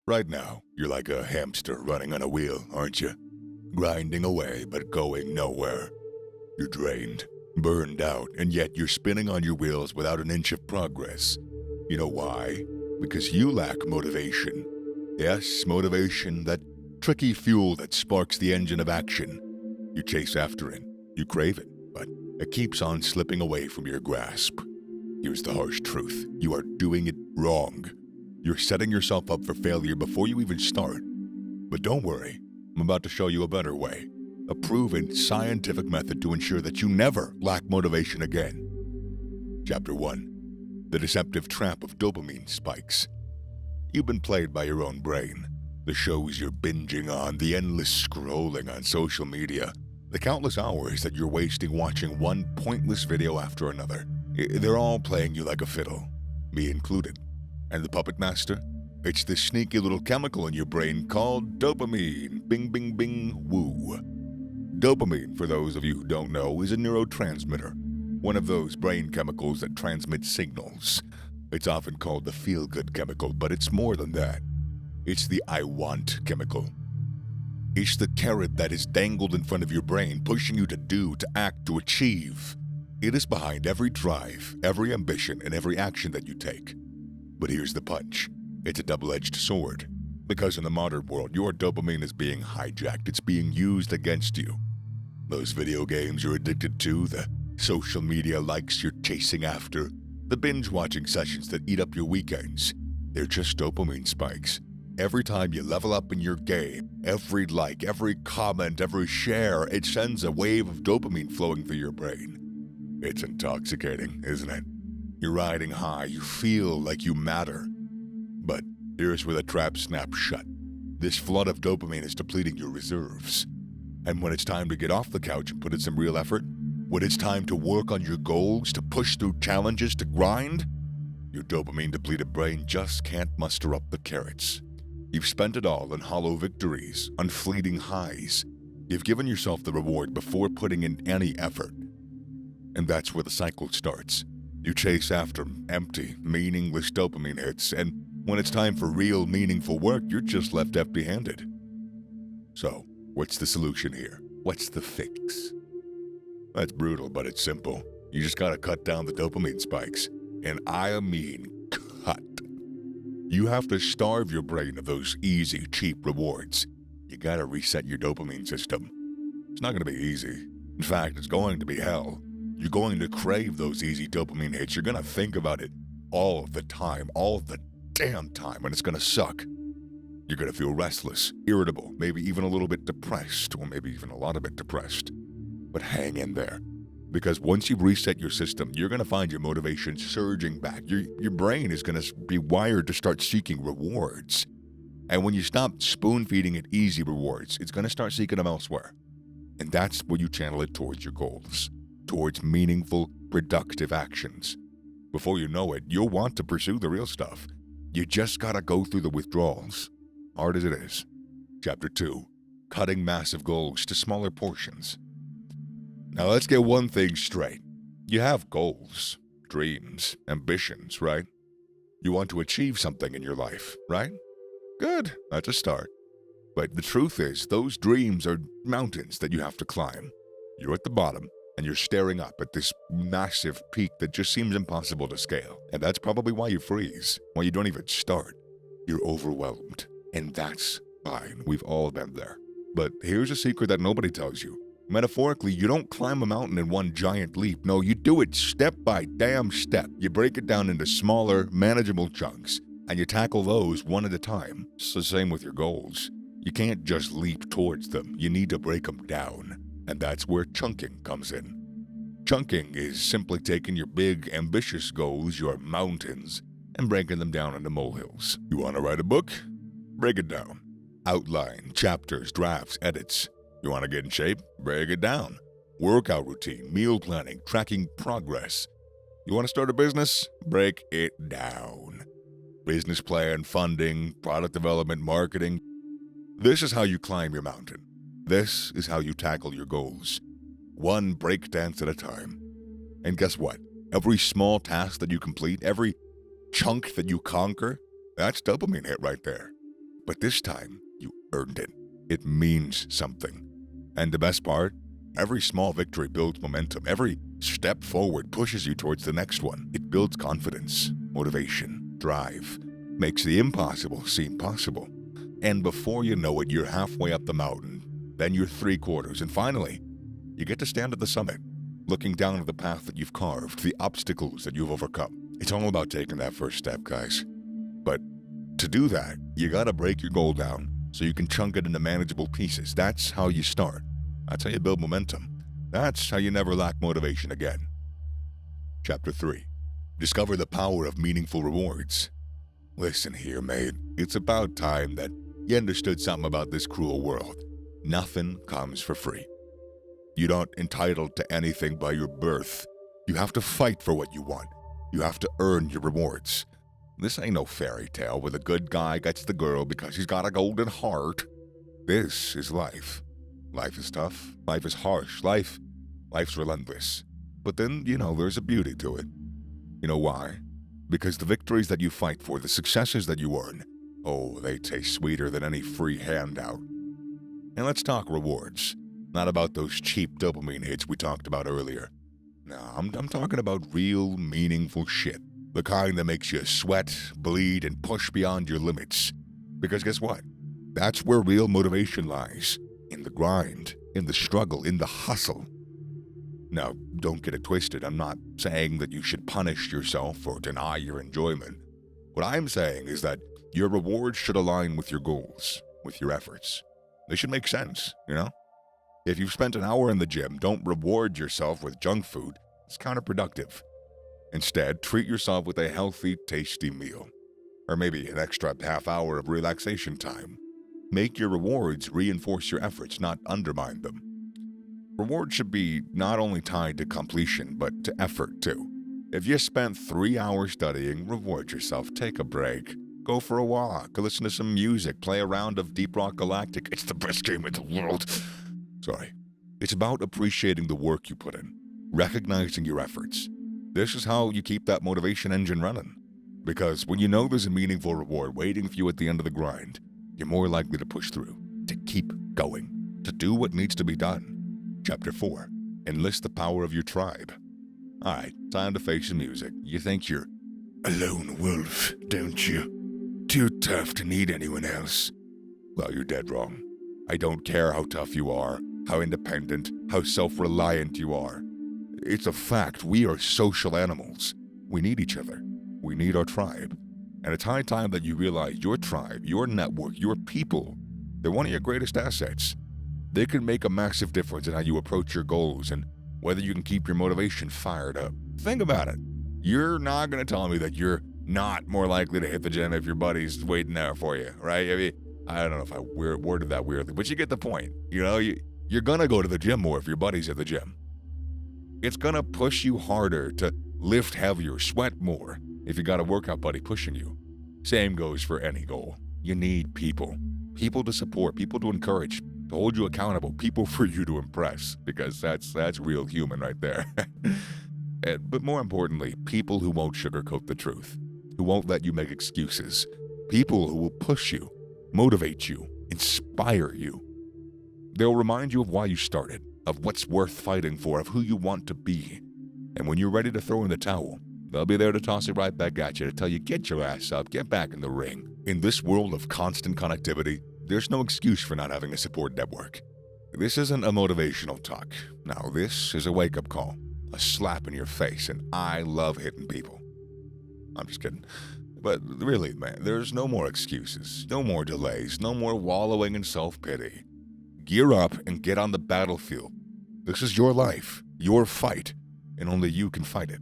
Right now, you're like a hamster running on a wheel, aren't you? Grinding away, but going nowhere. You're drained, burned out, and yet you're spinning on your wheels without an inch of progress. You know why? Because you lack motivation. Yes, motivation, that tricky fuel that sparks the engine of action. You chase after it, you crave it, but it keeps on slipping away from your grasp. Here's the harsh truth. You are doing it wrong. You're setting yourself up for failure before you even start. But don't worry, I'm about to show you a better way. A proven scientific method to ensure that you never lack motivation again. Chapter 1. The Deceptive Trap of Dopamine Spikes. You've been played by your own brain. The shows you're binging on, the endless scrolling on social media, the countless hours that you're wasting watching one pointless video after another. They're all playing you like a fiddle, me included. And the puppet master? It's this sneaky little chemical in your brain called dopamine. Bing, bing, bing, woo. Dopamine, for those of you who don't know, is a neurotransmitter, one of those brain chemicals that transmit signals. It's often called the feel-good chemical, but it's more than that. It's the I want chemical. It's the carrot that is dangled in front of your brain, pushing you to do, to act, to achieve. It is behind every drive, every ambition, and every action that you take. But here's the punch. It's a double-edged sword. Because in the modern world, your dopamine is being hijacked. It's being used against you. Those video games you're addicted to, the social media likes you're chasing after, the binge-watching sessions that eat up your weekends, they're just dopamine spikes. Every time you level up in your game, every like, every comment, every share, it sends a wave of dopamine flowing through your brain. It's intoxicating, isn't it? You're riding high, you feel like you matter. But here's where the trap snaps shut. This flood of dopamine is depleting your reserves. And when it's time to get off the couch and put in some real effort, when it's time to work on your goals, to push through challenges, to grind, your dopamine-depleted brain just can't muster up the carrots. You've spent it all on hollow victories, on fleeting highs. You've given yourself the reward before putting in any effort. And that's where the cycle starts. You chase after empty, meaningless dopamine hits, and when it's time for real, meaningful work, you're just left empty-handed. So, what's the solution here? What's the fix? That's brutal, but it's simple. You just gotta cut down the dopamine spikes. And I mean cut. You have to starve your brain of those easy, cheap rewards. You gotta reset your dopamine system. It's not gonna be easy. In fact, it's going to be hell. You're going to crave those easy dopamine hits. You're gonna think about it all the time, all the damn time, and it's gonna suck. You're gonna feel restless, irritable, maybe even a little bit depressed, or maybe even a lot of it depressed. But hang in there. Because once you've reset your system, you're going to find your motivation surging back. Your brain is going to be wired to start seeking rewards. And when you stop spoon-feeding it easy rewards, it's going to start seeking them elsewhere. And that's where you channel it towards your goals, towards meaningful, productive actions. Before you know it, you'll want to pursue the real stuff. You just got to go through the withdrawals, hard as it is. Chapter 2. Cutting massive goals to smaller portions. Now let's get one thing straight. You have goals, dreams, ambitions, right? You want to achieve something in your life, right? Good, that's a start. But the truth is, those dreams are mountains that you have to climb. You're at the bottom, and you're staring up at this massive peak that just seems impossible to scale. And that's probably why you freeze, why you don't even start. You're overwhelmed. And that's fine, we've all been there. But here's a secret that nobody tells you. Metaphorically, you don't climb a mountain in one giant leap. No, you do it step by damn step. You break it down into smaller, manageable chunks, and you tackle those one at a time. It's the same with your goals. You can't just leap towards them. You need to break them down. And that's where chunking comes in. Chunking is simply taking your big, ambitious goals, your mountains, and breaking them down into molehills. You want to write a book? Break it down. Outline, chapters, drafts, edits. You want to get in shape? Break it down. Workout routine, meal planning, tracking progress. You want to start a business? Break it down. Business plan, funding, product development, marketing. This is how you climb your mountain. This is how you tackle your goals. One breakdance at a time. And guess what? Every small task that you complete, every chunk that you conquer, that's dopamine hit right there. But this time, you earned it. It means something. And the best part? Every small victory builds momentum. Every step forward pushes you towards the next one. It builds confidence, motivation, drive, makes the impossible seem possible. And before you know it, you're halfway up the mountain. Then you're 3/4, and finally, you get to stand at the summit, looking down at the path that you've carved, the obstacles that you've overcome. It's all about taking that first step, guys. But to do that, you gotta break your goal down so you can chunk it into manageable pieces. That's how you start. That's how you build momentum. That's how you never lack motivation again. Chapter 3. Discover the power of meaningful rewards. Listen here, mate. It's about time that you understood something about this cruel world. Nothing comes for free. You're not entitled to anything by your birth. You have to fight for what you want. You have to earn your rewards. This ain't no fairy tale where the good guy gets the girl because he's got a golden heart. This is life. Life is tough. Life is harsh. Life's relentless. But then, there's a beauty to it. You know why? Because the victories that you fight for, the successes that you earn, they taste sweeter than any free handout. And let's talk rewards. Not about those cheap dopamine hits we talked about earlier. No, I'm talking about real, meaningful shit. The kind that makes you sweat, bleed, and push beyond your limits. Because guess what? That's where real motivation lies. In the grind, in the struggle, in the hustle. Now, don't get it twisted. I'm not saying that you should punish yourself or deny your enjoyment. What I'm saying is that your rewards should align with your goals, with your efforts. They should make sense, If you've spent an hour in the gym, don't reward yourself with junk food. It's counterproductive. Instead, treat yourself with a healthy, tasty meal. Or maybe an extra half hour of relaxation time. Make your rewards reinforce your efforts, not undermine them. Rewards should be not only tied to completion, but to effort too. If you spent 3 hours studying, reward yourself. Take a break. Go for a walk. Listen to some music. Play a round of Deep Rock Galactic. It's the best game in the world. Sorry. It's about appreciating the work you put in. Recognizing your efforts. This is how you keep that motivation engine running. Because when you know there's a meaningful reward waiting for you at the end of the grind, you're more likely to push through, to keep going, to do what needs to be done. Chapter 4. Enlist the power of your tribe. Alright, time to face the music. You think you're a lone wolf, don't you? Too tough to need anyone else. Well, you're dead wrong. I don't care how tough you are, how independent, how self-reliant you are. It's a fact, we are social animals. We need each other. We need our tribe. And it's high time that you realize your tribe, your network, your people, they're one of your greatest assets. They can make a massive difference in how you approach your goals and whether you can keep your motivation fired up. Think about it. You're not going to tell me that you're not more likely to hit the gym if your buddy's waiting there for you, right? I mean, I don't know if I worded that weirdly, but you get the point. You're going to go to the gym more if your buddy's at the gym. It's going to push you harder to lift heavier, sweat more if you got a workout buddy pushing you. Same goes for any goal. You need people. People to support, people to encourage, to hold you accountable, people for you to impress, because that's real human right there. But more importantly, people who won't sugarcoat the truth, who won't let you make excuses, people who will push you, motivate you, inspire you. They'll remind you of why you started, of what's worth fighting for, of who you want to be. And when you're ready to throw in the towel, they'll be there to toss it right back at you to tell you, get your ass up, get back in the ring. In this world of constant connectivity, there's no excuse for not having a support network. This isn't a motivational talk. No, this is a wake-up call, a slap in your face, and I love hitting people. I'm just kidding. But really, man, there's no more excuses, no more delays, no more wallowing in self-pity. Gear up and get on the battlefield. This is your life, your fight, and only you can fight it.